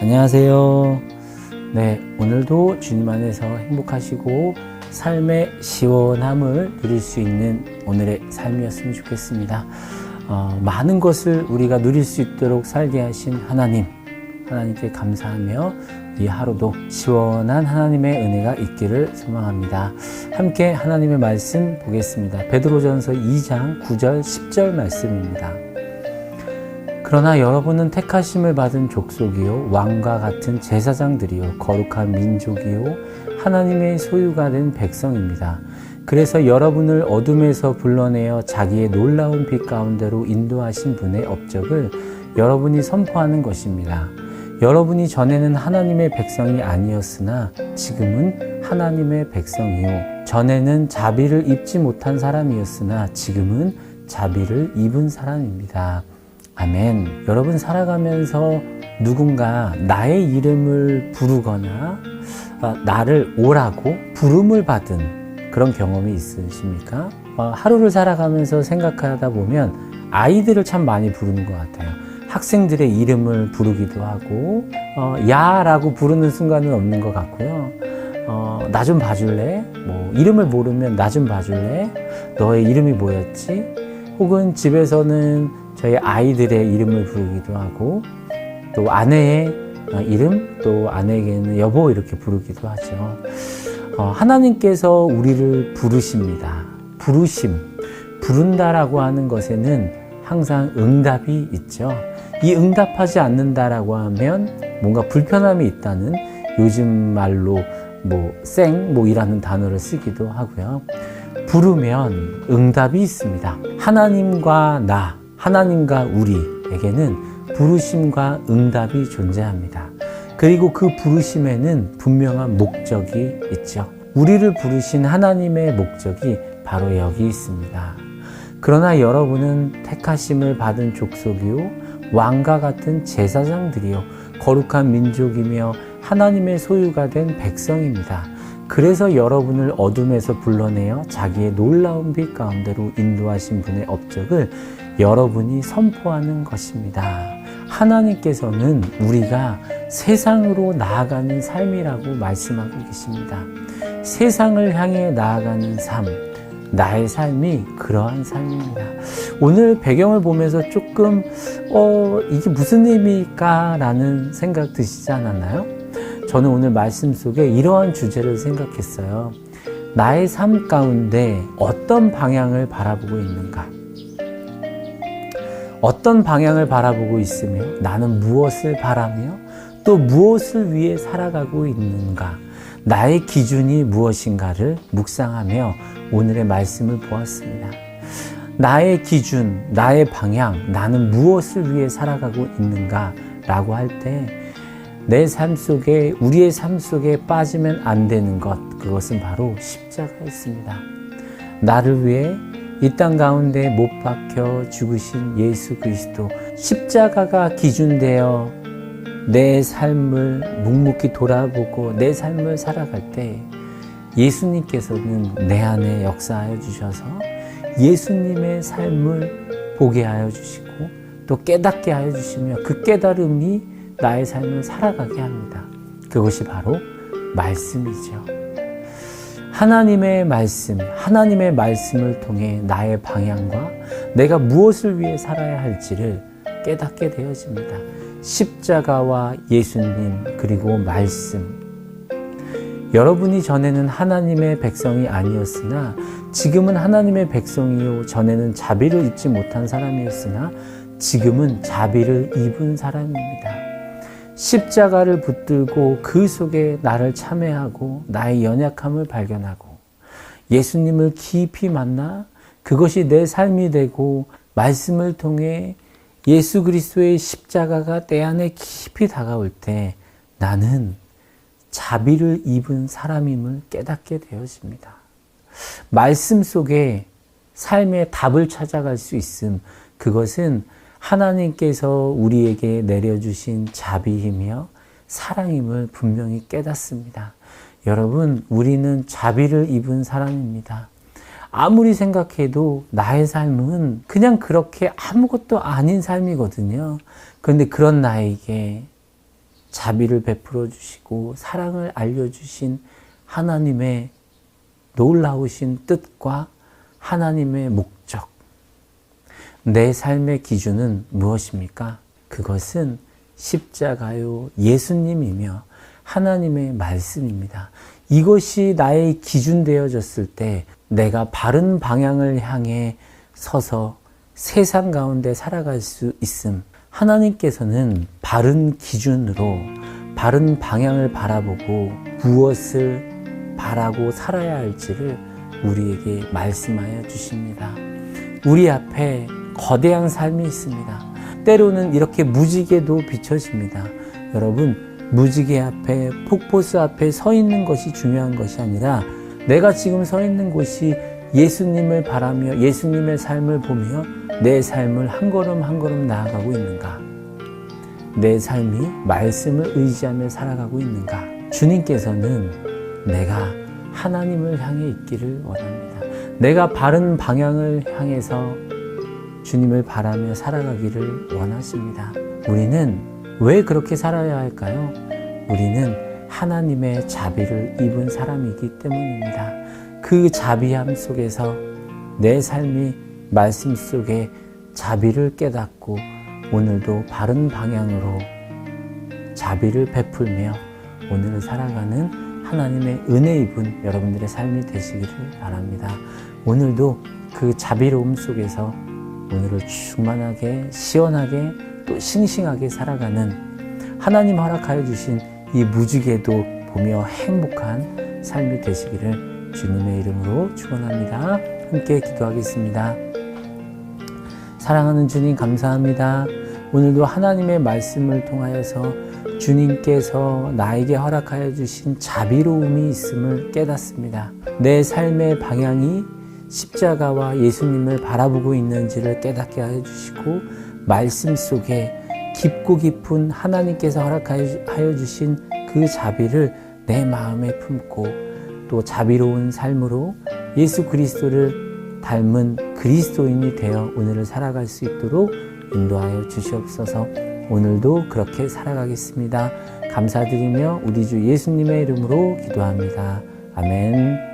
안녕하세요. 네, 오늘도 주님 안에서 행복하시고 삶의 시원함을 누릴 수 있는 오늘의 삶이었으면 좋겠습니다. 많은 것을 우리가 누릴 수 있도록 살게 하신 하나님께 감사하며 이 하루도 시원한 하나님의 은혜가 있기를 소망합니다. 함께 하나님의 말씀 보겠습니다. 베드로전서 2장 9절 10절 말씀입니다. 그러나 여러분은 택하심을 받은 족속이요 왕과 같은 제사장들이요 거룩한 민족이요 하나님의 소유가 된 백성입니다. 그래서 여러분을 어둠에서 불러내어 자기의 놀라운 빛 가운데로 인도하신 분의 업적을 여러분이 선포하는 것입니다. 여러분이 전에는 하나님의 백성이 아니었으나 지금은 하나님의 백성이요 전에는 자비를 입지 못한 사람이었으나 지금은 자비를 입은 사람입니다. 아멘. 여러분 살아가면서 누군가 나의 이름을 부르거나 나를 오라고 부름을 받은 그런 경험이 있으십니까? 하루를 살아가면서 생각하다 보면 아이들을 참 많이 부르는 것 같아요. 학생들의 이름을 부르기도 하고 야라고 부르는 순간은 없는 것 같고요. 나 좀 봐줄래? 이름을 모르면 나 좀 봐줄래? 너의 이름이 뭐였지? 혹은 집에서는 저희 아이들의 이름을 부르기도 하고 또 아내의 이름, 또 아내에게는 여보 이렇게 부르기도 하죠. 하나님께서 우리를 부르십니다. 부른다라고 하는 것에는 항상 응답이 있죠. 이 응답하지 않는다라고 하면 뭔가 불편함이 있다는 요즘 말로 이라는 단어를 쓰기도 하고요. 부르면 응답이 있습니다. 하나님과 우리에게는 부르심과 응답이 존재합니다. 그리고 그 부르심에는 분명한 목적이 있죠. 우리를 부르신 하나님의 목적이 바로 여기 있습니다. 그러나 여러분은 택하심을 받은 족속이요 왕과 같은 제사장들이요 거룩한 민족이며 하나님의 소유가 된 백성입니다. 그래서 여러분을 어둠에서 불러내어 자기의 놀라운 빛 가운데로 인도하신 분의 업적을 여러분이 선포하는 것입니다. 하나님께서는 우리가 세상으로 나아가는 삶이라고 말씀하고 계십니다. 세상을 향해 나아가는 삶, 나의 삶이 그러한 삶입니다. 오늘 배경을 보면서 조금 이게 무슨 의미일까? 라는 생각 드시지 않았나요? 저는 오늘 말씀 속에 이러한 주제를 생각했어요. 나의 삶 가운데 어떤 방향을 바라보고 있는가? 어떤 방향을 바라보고 있으며 나는 무엇을 바라며 또 무엇을 위해 살아가고 있는가? 나의 기준이 무엇인가를 묵상하며 오늘의 말씀을 보았습니다. 나의 기준, 나의 방향, 나는 무엇을 위해 살아가고 있는가? 라고 할 때 내 삶 속에, 우리의 삶 속에 빠지면 안 되는 것, 그것은 바로 십자가였습니다. 나를 위해 이 땅 가운데 못 박혀 죽으신 예수 그리스도, 십자가가 기준되어 내 삶을 묵묵히 돌아보고 내 삶을 살아갈 때 예수님께서는 내 안에 역사하여 주셔서 예수님의 삶을 보게 하여 주시고 또 깨닫게 하여 주시며 그 깨달음이 나의 삶을 살아가게 합니다. 그것이 바로 말씀이죠. 하나님의 말씀을 통해 나의 방향과 내가 무엇을 위해 살아야 할지를 깨닫게 되어집니다. 십자가와 예수님 그리고 말씀. 여러분이 전에는 하나님의 백성이 아니었으나 지금은 하나님의 백성이요 전에는 자비를 입지 못한 사람이었으나 지금은 자비를 입은 사람입니다. 십자가를 붙들고 그 속에 나를 참회하고 나의 연약함을 발견하고 예수님을 깊이 만나 그것이 내 삶이 되고 말씀을 통해 예수 그리스도의 십자가가 내 안에 깊이 다가올 때 나는 자비를 입은 사람임을 깨닫게 되어집니다. 말씀 속에 삶의 답을 찾아갈 수 있음, 그것은 하나님께서 우리에게 내려주신 자비이며 사랑임을 분명히 깨닫습니다. 여러분, 우리는 자비를 입은 사람입니다. 아무리 생각해도 나의 삶은 그냥 그렇게 아무것도 아닌 삶이거든요. 그런데 그런 나에게 자비를 베풀어 주시고 사랑을 알려주신 하나님의 놀라우신 뜻과 하나님의 목적, 내 삶의 기준은 무엇입니까? 그것은 십자가요 예수님이며 하나님의 말씀입니다. 이것이 나의 기준 되어졌을 때 내가 바른 방향을 향해 서서 세상 가운데 살아갈 수 있음. 하나님께서는 바른 기준으로 바른 방향을 바라보고 무엇을 바라고 살아야 할지를 우리에게 말씀하여 주십니다. 우리 앞에 거대한 삶이 있습니다. 때로는 이렇게 무지개도 비춰집니다. 여러분, 무지개 앞에, 폭포수 앞에 서 있는 것이 중요한 것이 아니라 내가 지금 서 있는 곳이 예수님을 바라며 예수님의 삶을 보며 내 삶을 한 걸음 한 걸음 나아가고 있는가? 내 삶이 말씀을 의지하며 살아가고 있는가? 주님께서는 내가 하나님을 향해 있기를 원합니다. 내가 바른 방향을 향해서 주님을 바라며 살아가기를 원하십니다. 우리는 왜 그렇게 살아야 할까요? 우리는 하나님의 자비를 입은 사람이기 때문입니다. 그 자비함 속에서 내 삶이 말씀 속에 자비를 깨닫고 오늘도 바른 방향으로 자비를 베풀며 오늘을 살아가는 하나님의 은혜 입은 여러분들의 삶이 되시기를 바랍니다. 오늘도 그 자비로움 속에서 오늘을 충만하게 시원하게 또 싱싱하게 살아가는 하나님 허락하여 주신 이 무지개도 보며 행복한 삶이 되시기를 주님의 이름으로 축원합니다. 함께 기도하겠습니다. 사랑하는 주님 감사합니다. 오늘도 하나님의 말씀을 통하여서 주님께서 나에게 허락하여 주신 자비로움이 있음을 깨닫습니다. 내 삶의 방향이 십자가와 예수님을 바라보고 있는지를 깨닫게 하여 주시고 말씀 속에 깊고 깊은 하나님께서 허락하여 주신 그 자비를 내 마음에 품고 또 자비로운 삶으로 예수 그리스도를 닮은 그리스도인이 되어 오늘을 살아갈 수 있도록 인도하여 주시옵소서. 오늘도 그렇게 살아가겠습니다. 감사드리며 우리 주 예수님의 이름으로 기도합니다. 아멘.